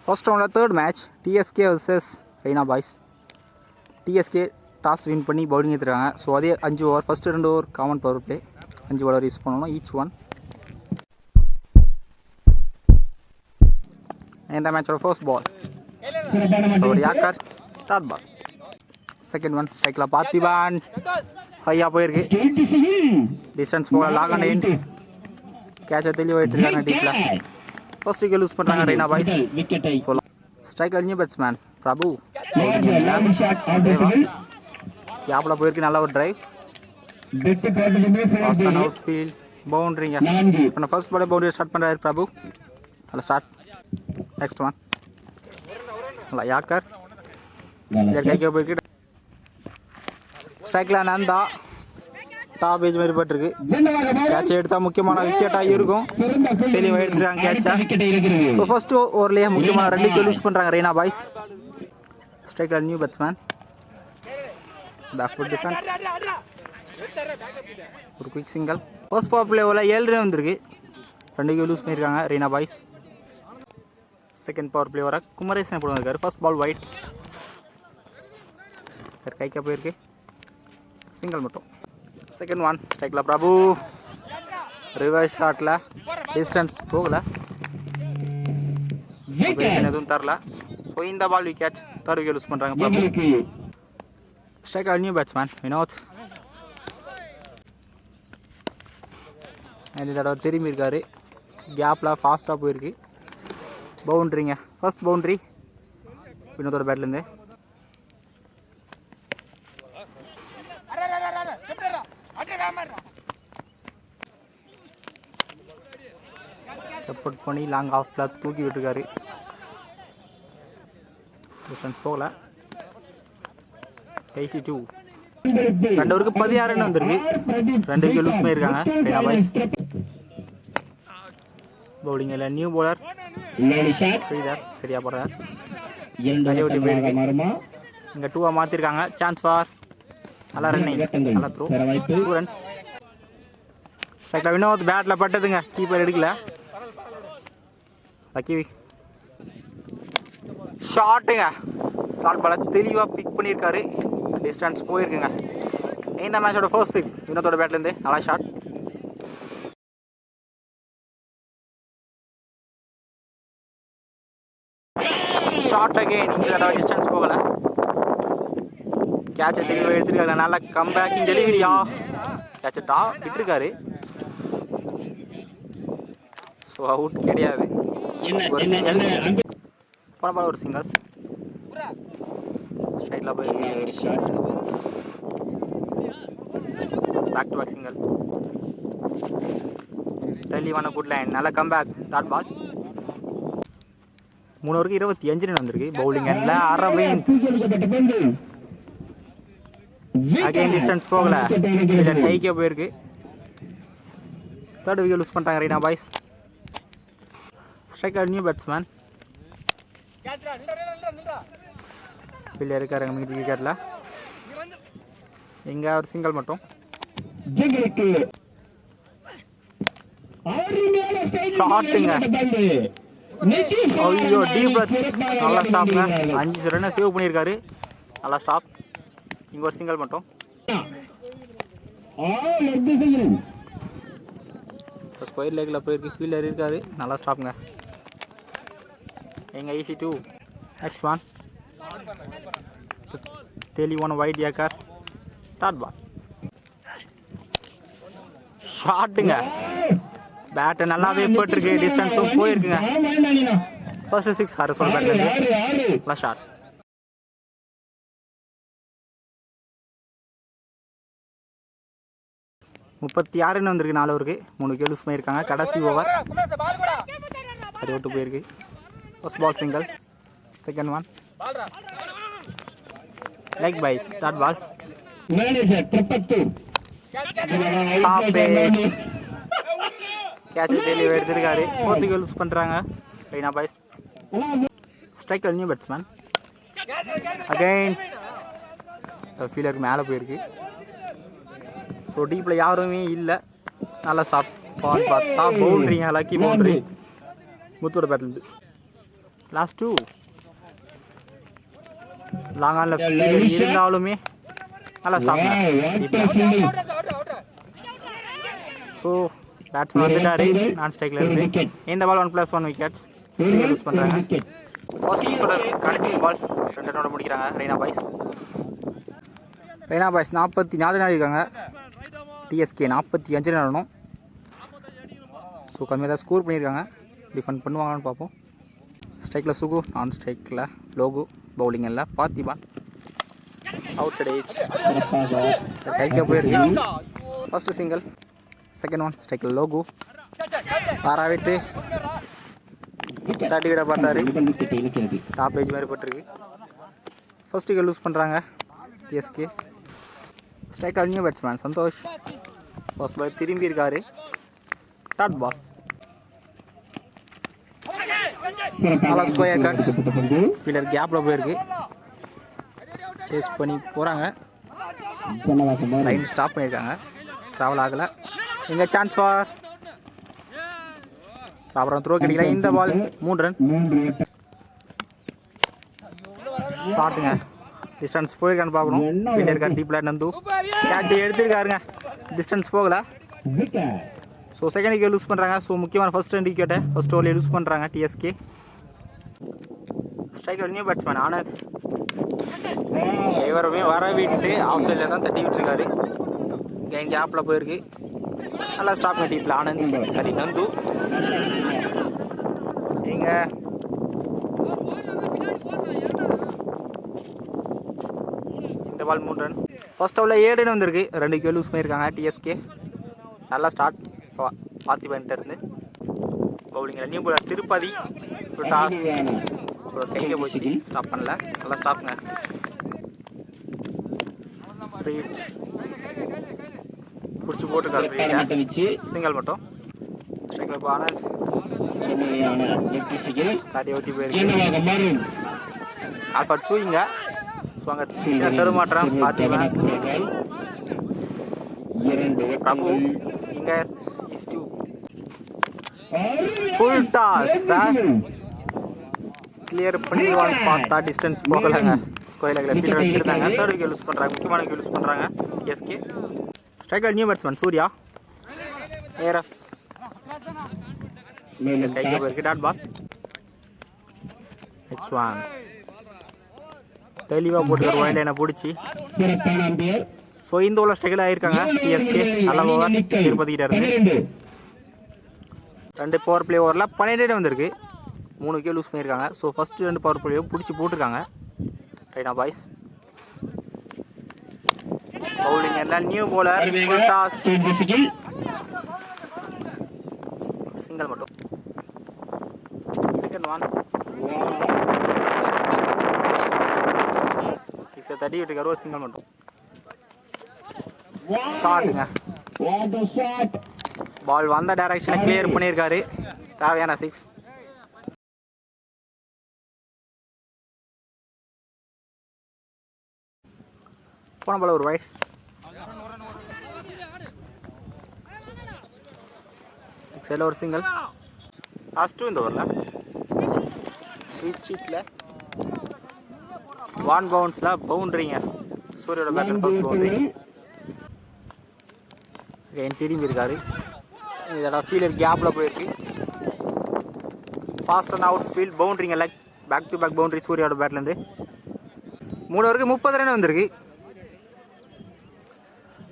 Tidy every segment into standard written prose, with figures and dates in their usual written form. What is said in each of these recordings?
First ரவுண்டில் third match DSK versus Raina boys. DSK toss win பண்ணி bowling எடுத்துருக்காங்க. So அதே 5 over, first 2 over common power play, 5 over use பண்ணணும் each one. இந்த மேட்சோட ஃபர்ஸ்ட் பால் ஒரு yorker, third ball, second one ஸ்ட்ரைக்கில் பார்த்திபான் ஹையாக போயிருக்கு, டிஸ்டன்ஸ் போக லாக் அண்ட் எண்ட், கேட்சை தெளிவாக எடுத்துருக்காங்க டீப்பில். ஃபர்ஸ்ட் விக்கெட் லூஸ் பண்ணுறாங்க Raina boys. Striker new batsman Prabhu கேப்பில் போயிருக்கு, நல்ல ஒரு டிரைவ், அவுட் ஃபீல்ட் பவுண்டரிங்க. இப்போ ஃபர்ஸ்ட் பாலே பவுண்டரி ஸ்டார்ட் பண்ணுறாரு பிரபு. அதில் ஸ்டார்ட், நெக்ஸ்ட் ஒன் நல்லா யாக்கர் கைக்கு போயிருக்கு, ஸ்ட்ரைக்கில் நந்தா டாப் ஏஜ் மாதிரி போட்டிருக்கு, கேட்சை எடுத்தால் முக்கியமான விக்கெட்டாக இருக்கும், தெளிவாக எடுத்துருக்காங்க கேட்சை. ஸோ ஃபர்ஸ்ட் ஓவர்லேயே முக்கியமான 2 விக்கெட் லூஸ் பண்ணுறாங்க Raina boys. Striker new batsman, backward defence, ஒரு quick single. First power play ஓவரில் 7 ரன் வந்திருக்கு, 2 விக்கெட் லூஸ் பண்ணியிருக்காங்க Raina boys. Second power play ஓவராக குமரேசன் போடுவாங்க. ஃபர்ஸ்ட் பால் ஒயிட், கைக்கா போயிருக்கு, சிங்கிள் மட்டும். செகண்ட் ஒன் ஸ்ட்ரைக்கில் பிரபு, ரிவர்ஸ் ஷாட்டில் டிஸ்டன்ஸ் போகல, எதுவும் தரல. ஸோ இந்த ball wicket, third wicket use பண்ணுறாங்க Prabhu. Striker new batsman Vinod, இந்த தடவை திரும்பி இருக்காரு, கேப்பில் ஃபாஸ்ட்டாக போயிருக்கு, பவுண்ட்ரிங்க. ஃபர்ஸ்ட் பவுண்ட்ரி வினோத்தோட பேட்லேருந்து. சப்போர்ட் பண்ணி லாங் ஆஃபில் தூக்கி விட்டுருக்காரு, டிஸ்டன்ஸ் போகல. கைசி 2 2 ஓவருக்கு 16 ரன் வந்திருக்கு, 2 விக்கெட் லூஸ் பண்ணியிருக்காங்க ரெய்னா பாய்ஸ். பவுலிங்கில் நியூ பவுலர் ஸ்ரீதர் சரியா போடுறார், கையொட்டி போயிருக்கு. இங்கே 2 மாற்றிருக்காங்க, சான்ஸ் ஃபார் நல்லா ரன்னிங், நல்லா த்ரூ, 2 ரன்ஸ். ஸ்ட்ரைக்கில் வினோத் பேட்டில் பட்டதுங்க, கீப்பர் எடுக்கல, லக்கி ஷாட்டுங்க, ஸ்டார்ட் பாலை தெளிவாக பிக் பண்ணியிருக்காரு, டிஸ்டன்ஸ் போயிருக்குங்க. இந்த மேட்சோட ஃபர்ஸ்ட் 6 வினோத்தோட பேட்லேருந்து, நல்லா ஷாட். ஷார்ட் அகைன், இந்த தடவை டிஸ்டன்ஸ் போகலை, கேட்சை தெளிவாக எடுத்துருக்காரு, நல்லா கம்பேக்கிங் டெலிவரியா, கேட்சை விட்டுருக்காரு. ஸோ அவுட் கிடையாது, ஒரு சிங்கிள், போன பால் ஒரு சிங்கிள், ஸ்ட்ரைட்டில் போய் பேக் டு பேக் சிங்கிள், தெளிவான குட் லைன், நல்ல கம்பேக், டாட் பால். 3 ஓவருக்கு 25 ரன் வந்திருக்கு. பவுலிங் எண்டில் அரவிந்த் அகைன் டிஸ்டன்ஸ் போகல, கைக்கே போயிருக்கு, தேர்ட் விக்கெட் லூஸ் பண்ணிட்டாங்க Raina boys. Striker new batsman fielder இருக்காரு மீதி விக்கெட்டில், இங்கே ஒரு சிங்கிள் மட்டும். ஷாட்டுங்க, ஐயோ டீப் பிரத், நல்லா ஸ்டாப்புங்க, 5 ரன்னை சேவ் பண்ணியிருக்காரு, நல்லா ஸ்டாப். இங்கே ஒரு சிங்கிள் மட்டும். ஸ்கொயர் லேக்கில் போயிருக்கு, ஃபீல்டர் இருக்காரு, நல்லா ஸ்டாப்புங்க. எங்கள் ஈசி 2 நெக்ஸ்ட் ஒன் தெளிவான வைட் யாக்கர், டாட் பால், ஷாட்டுங்க, பேட்டை நல்லாவே போட்டிருக்கு, டிஸ்டன்ஸும் போயிருக்குங்க. ஃபர்ஸ்ட் 6 ஹாரிசன் பேட்லேருந்து, நல்லா ஷாட். முப்பத்தி 6 ரன் வந்திருக்கு 4 ஓவருக்கு, 3 விக்கெட் லூஸ் பண்ணியிருக்காங்க. கடைசி ஓவர் சரி விட்டு போயிருக்கு. First ball single, second one leg bye, start ball, கேட்சை டெலிவரி எடுத்திருக்காரு, 4 விக்கெட் லூஸ் பண்ணுறாங்க Raina boys. Striker new batsman again, ஃபீல்டருக்கு மேலே போயிருக்கு, ஸோ டீப்பில் யாருமே இல்லை, நல்லா ஸ்டாப் பால் பார்த்தா பவுண்ட்ரிங்க, லக்கி பவுண்ட்ரி முத்தோட பேட்லேருந்து. லாஸ்ட் 2 லாங் ஆன்ல இருந்தாலுமே நல்லா ஸ்டாப். ஸோ பேட்ஸ்மேன் வந்துட்டாரு நான் ஸ்ட்ரைக்கில் இருந்து. இந்த பால் 1+1 விக்கெட்ஸ் யூஸ் பண்ணுறாங்க. ஃபர்ஸ்ட் இன்னிங்ஸோட கடைசி பால் 2 ரன்னோட முடிக்கிறாங்க ரெய்னா பாய்ஸ். 44 ரன் இருக்காங்க. டிஎஸ்கே 45 ரன் ஆடணும். ஸோ கம்மியாக தான் ஸ்கோர் பண்ணியிருக்காங்க. டிஃபெண்ட் பண்ணுவாங்கன்னு பார்ப்போம். ஸ்ட்ரைக்கில் சுகு, நான் ஸ்ட்ரைக்கில் லோகு, பவுலிங் இல்லை பார்த்திபான். அவுட் சைட் ஏஜ் கைக்காக போயிருக்கு. ஃபர்ஸ்ட் சிங்கிள், செகண்ட் ஒன் ஸ்ட்ரைக்கில் லோகு ஆறாவிட்டு தட்டி கிட்ட பார்த்தாரு. டாப் ஏஜ் மாதிரி போட்டிருக்கு. ஃபர்ஸ்ட் விக்கெட் லூஸ் பண்ணுறாங்க TSK. Striker new batsman Santhosh. First ball திரும்பி இருக்காரு. டாட் பால் நல்லா ஸ்கொயர் கட்ஸ். ஃபீல்டர் கேப்பில் போயிருக்கு. சேஸ் பண்ணி போகிறாங்க. லைன் ஸ்டாப் பண்ணியிருக்காங்க. ட்ராவல் ஆகலை. எங்கே சான்ஸ் ஃபார் அப்புறம் த்ரோ கிடைக்கல. இந்த பால் 3 ரன் ஷாட்டுங்க. டிஸ்டன்ஸ் போயிருக்கான்னு பார்க்கணும். ஃபீல்டர் டீப்பில் நந்து கேட்சை எடுத்துருக்காருங்க. டிஸ்டன்ஸ் போகலை. ஸோ செகண்ட் விக்கெட் லூஸ் பண்ணுறாங்க. ஸோ முக்கியமான ஃபர்ஸ்ட் 2 விக்கெட்டை ஃபர்ஸ்ட் ஓவர்லேயே லூஸ் பண்ணுறாங்க TSK. Striker new batsman Anand. இவருமே வர விட்டு ஆஃப் சைடில் தான் தட்டி விட்டுருக்காரு. கேம் கேப்பில் போயிருக்கு. நல்லா ஸ்டாப் பண்ணி டீப்பில் ஆனந்த் சரி நந்து. நீங்கள் இந்த பால் 3 ரன். ஃபர்ஸ்ட் ஓவரில் 7 ரன் வந்திருக்கு. 2 விக்கெட் லூஸ் பண்ணியிருக்காங்க டிஎஸ்கே. நல்லா ஸ்டார்ட் பார்த்திபன்ட்டு இருந்து. பவுலிங்கில் நியூ பாலர் திருப்பதி டாஸ் கைக்க போச்சு. ஸ்டாப் பண்ணல. நல்லா ஸ்டாப்புங்க. பிடிச்சி போட்டுருக்காரு. சிங்கிள் மட்டும். ஸ்ட்ரைக்கில் இப்போ ஆனந்த் காட்டி ஓட்டி போயிருக்கு. ஆல்ஃபா சூயிங்க. ஸோ அங்கே தருமாற்றம் பார்த்திபன் பிரபு. இங்கே ஃபுல் டாஸ் கிளியர் பண்ணிடுவான்னு பார்த்தா டிஸ்டன்ஸ் போகலைங்க. ஸ்கொயர் லெக்கில் ஃபீல்டர் வச்சுருந்தாங்க. தேர்ட் விக்கெட் யூஸ் பண்ணுறாங்க. முக்கியமான விக்கெட் யூஸ் பண்ணுறாங்க SK. Striker new batsman Surya. ARF கைக்கு போயிருக்கு. Dot ball. நெக்ஸ்ட் ஒன் தெளிவாக போட்டுக்கிற ஒயிட் லைனை பிடிச்சி. ஸோ இந்த ஓவர் ஸ்ட்ரைக்கில் ஆகிருக்காங்க டிஎஸ்கே. நல்ல ஓவர் திருப்பதிக்கிட்ட இருந்து 2 பவர் பிளே ஓவரில் 12 ரன் வந்திருக்கு. 3 விக்கெட் லூஸ் பண்ணியிருக்காங்க. ஸோ ஃபர்ஸ்ட் 2 பவர் பிளேயும் பிடிச்சி போட்டிருக்காங்க ரைனா பாய்ஸ். பவுலிங் எல்லாம் new bowler full toss. Single மட்டும். செகண்ட் ஒன் தட்டி விட்டுருக்காரு. ஒரு சிங்கிள் மட்டும். ஷாட்டுங்க. பால் வந்த டைரக்ஷனை கிளியர் பண்ணியிருக்காரு. தேவையான 6. போன பால் ஒரு வைட். சைடில் ஒரு சிங்கிள். லாஸ்ட் 2 இந்த ஓவரில் ஸ்வீட் சீட்டில் 1 பவுன்ஸில் பவுண்ட்ரிங்க. சூரியோட பேட்டில் ஃபர்ஸ்ட் பவுண்ட்ரி. என் திரும்பி இருக்காரு. இதோட ஃபீல்டர் கேப்பில் போயிருக்கு. ஃபாஸ்ட் அண்ட் அவுட் ஃபீல்ட் பவுண்ட்ரிங்க. Like back to back boundary சூரியோட பேட்லேருந்து. 3 ஓவருக்கு 30 ரன் வந்திருக்கு.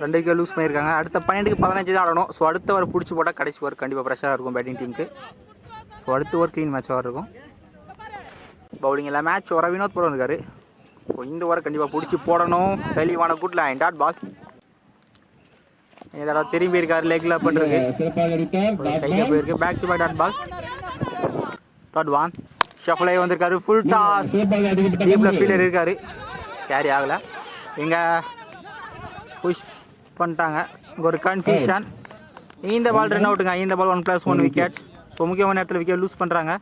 2 விக்கெட் லூஸ் பண்ணியிருக்காங்க. அடுத்த 12க்கு 15 தான் ஆடணும். ஸோ அடுத்த ஓவர் பிடிச்சி போட்டால் கடைசி ஓவர் கண்டிப்பாக ப்ரெஷராக இருக்கும் பேட்டிங் டீமுக்கு. ஸோ அடுத்த ஓவர் க்ளீன் மேட்சாக இருக்கும். பவுலிங் எல்லாம் மேட்ச் ஓவராக வினோத் போட வந்திருக்காரு. ஸோ இந்த ஓவர் கண்டிப்பாக பிடிச்சி போடணும். தெளிவான குட் லைன். Dot ball. இதோட திரும்பி இருக்காரு. லெக்கில் பண்ணிருக்கு. கையில் போயிருக்கு. Back to back dot ball. Third one shuffle ஆகி வந்திருக்காரு. Full toss. டீப்பில் ஃபீல்டர் இருக்காரு. கேரி ஆகலை. இங்கே புஷ் பண்ணிட்டாங்க. இங்கே ஒரு கன்ஃபியூஷன். இந்த பால் ரன் அவுட்டுங்க. இந்த பால் 1+1 விக்கெட்ஸ். ஸோ முக்கியமான இடத்துல விக்கெட் லூஸ் பண்ணுறாங்க.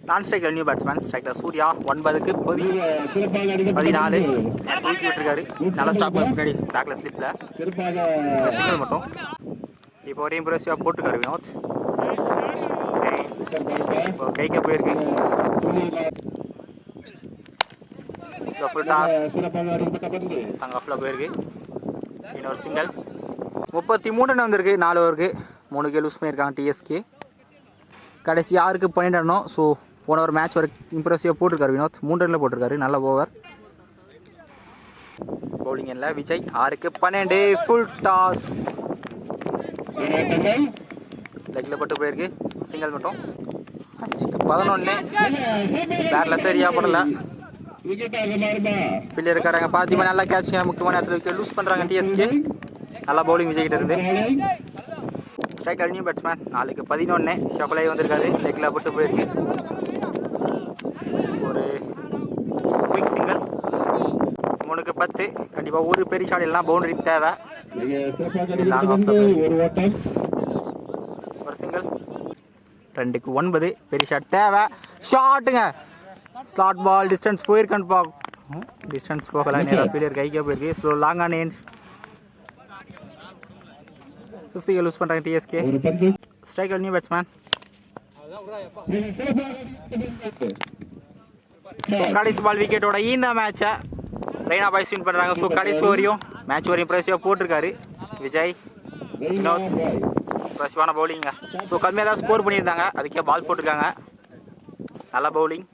நான் striker new batsman. Striker Surya 9க்கு 14 தூக்கி விட்டுருக்காரு. நல்லா ஸ்டாப் முன்னாடி பேக்கில் ஸ்லிப்பில் சிங்கிள் மட்டும். இப்போ ஒரு இம்ப்ரெசிவாக போட்டுருக்காரு வினோத். கைக்கே போயிருக்கு. ஃபுல் டாஸ் அங்கே ஆஃபில் போயிருக்கு. இன்னொரு சிங்கிள். 33 ரன் வந்திருக்கு 4 ஓவருக்கு. 3 விக்கெட் லூஸ் பண்ணியிருக்காங்க டிஎஸ்கே. கடைசி 6க்கு 12 ரன்னும். ஸோ போன ஒரு மேட்ச் ஒரு இம்ப்ரெசிவாக போட்டிருக்காரு வினோத். 3 ரனில் போட்டிருக்காரு. நல்ல ஓவர். பவுலிங் இல்லை விஜய். 6க்கு 12 ஃபுல் டாஸ். லெக்கில் பட்டு போயிருக்கு. சிங்கிள் மட்டும். 5க்கு 11. பேட்டில் சரியாக போடல. ஃபீல்டர் இருக்காங்க பாத்திமா. நல்லா கேட்ச். முக்கியமான இடத்துல விக்கெட் லூஸ் பண்ணுறாங்க டிஎஸ்கே. நல்லா பவுலிங் விஜய் கிட்ட இருந்து. Striker new batsman. 4க்கு 11. ஷஃபலை வந்திருக்காரு. லெக்கில் பட்டு போயிருக்கு. ஒரு குயிக் சிங்கிள். 3க்கு 10. கண்டிப்பாக ஒரு பெரிய ஷாட் இல்லைனா பவுண்டரி தேவை. ஒரு சிங்கிள். 2க்கு 9. பெரிய ஷாட் தேவை. ஷாட்டுங்க. ஸ்லாட் பால். டிஸ்டன்ஸ் போயிருக்கான்னு பார்க்கும். டிஸ்டன்ஸ் போகல. நேராக ஃபீல்டர் கைக்கே போயிருக்கு. So long on end. 50 loose பண்ணுறாங்க டிஎஸ்கே. Striker new batsman. கடைசி பால் விக்கெட்டோட இந்த மேட்சை ரெய்னா பாய்ஸ் வின் பண்ணுறாங்க. ஸோ கடைசி ஓவரையும் மேட்ச் ஒரு இம்ப்ரெசிவாக போட்டிருக்காரு விஜய். வினோத் இம்ப்ரெசிவான பவுலிங்க. ஸோ கம்மியாக தான் ஸ்கோர் பண்ணியிருந்தாங்க. அதுக்கே பால் போட்டிருக்காங்க. நல்ல பவுலிங்.